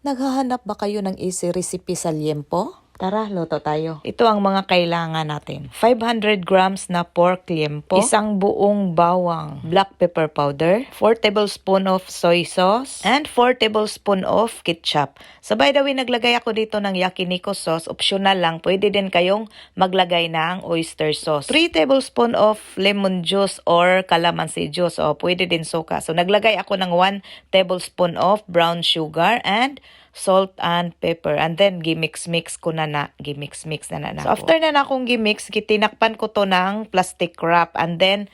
Naghahanap ba kayo ng easy recipe sa liempo? Tara, luto tayo. Ito ang mga kailangan natin. 500 grams na pork liempo, isang buong bawang black pepper powder, 4 tablespoon of soy sauce, and 4 tablespoon of ketchup. So by the way, naglagay ako dito ng yakiniku sauce. Optional lang. Pwede din kayong maglagay ng oyster sauce. 3 tablespoon of lemon juice or calamansi juice. O pwede din suka. So naglagay ako ng 1 tablespoon of brown sugar and salt and pepper, and then gimix-mix ko na gimix-mix na So after na akong gimix, gitinakpan ko to ng plastic wrap and then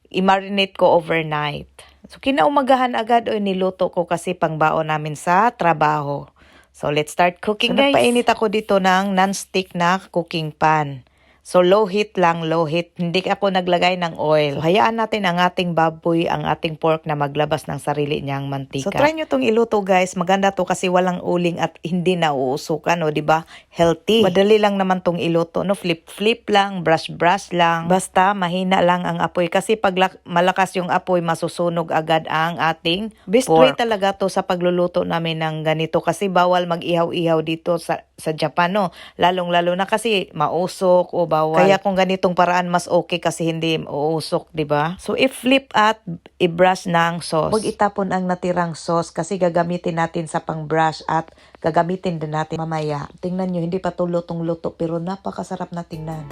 i-marinate ko overnight. So kinaumagahan agad niluto ko kasi pangbaon namin sa trabaho. So let's start cooking, guys. Nagpainit ako dito ng non-stick na cooking pan. So low heat lang, low heat. Hindi ako naglagay ng oil. So hayaan natin ang ating baboy, ang ating pork na maglabas ng sarili niyang mantika. So try nyo tong iluto, guys. Maganda to kasi walang uling at hindi na uusukan, o, 'di ba? Healthy. Madali lang naman tong iluto, no? Flip lang, brush lang. Basta mahina lang ang apoy kasi pag malakas yung apoy, masusunog agad ang ating best pork. Way talaga to sa pagluluto namin ng ganito kasi bawal mag-ihaw-ihaw dito sa Japan, no? Lalong-lalo na kasi mausok o bawal. Kaya kung ganitong paraan mas okay kasi hindi uusok, 'di ba? So i-flip at i-brush ng sauce. Huwag itapon ang natirang sauce kasi gagamitin natin sa pang-brush at gagamitin din natin mamaya. Tingnan nyo, hindi pa to lutong-luto pero napakasarap na tingnan.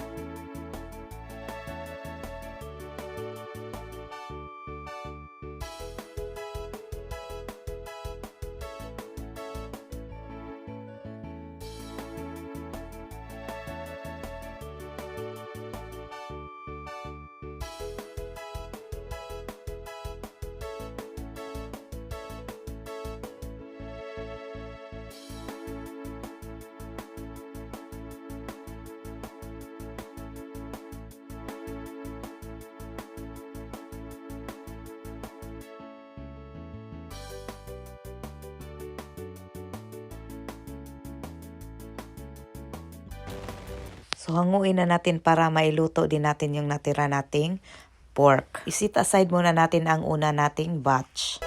So, hanguin na natin para mailuto din natin yung natira nating pork. Isit aside muna natin ang una nating batch.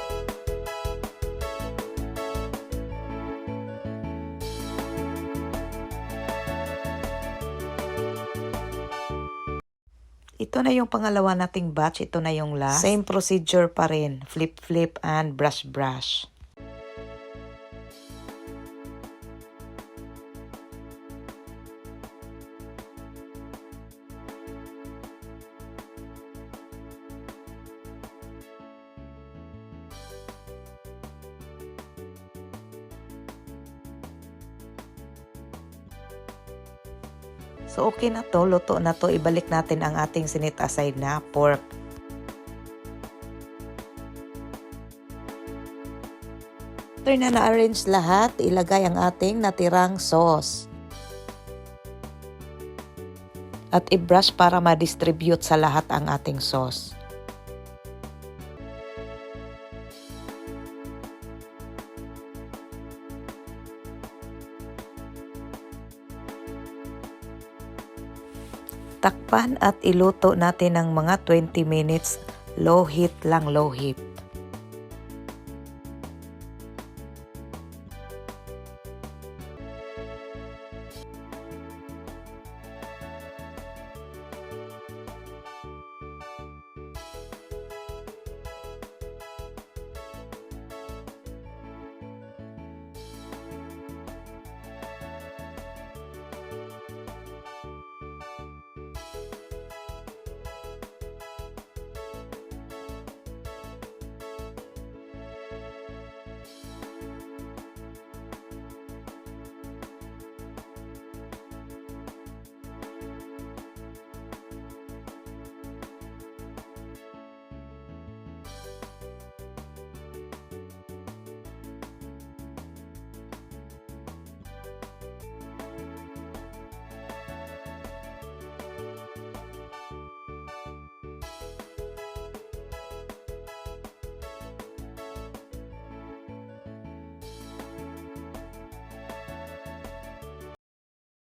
Ito na yung pangalawa nating batch. Ito na yung last. Same procedure pa rin. Flip and brush. So okay na to, luto na to. Ibalik natin ang ating sinit aside na pork. After na na-arrange lahat, ilagay ang ating natirang sauce. At i-brush para ma-distribute sa lahat ang ating sauce. Takpan at iluto natin ng mga 20 minutes. Low heat lang, low heat.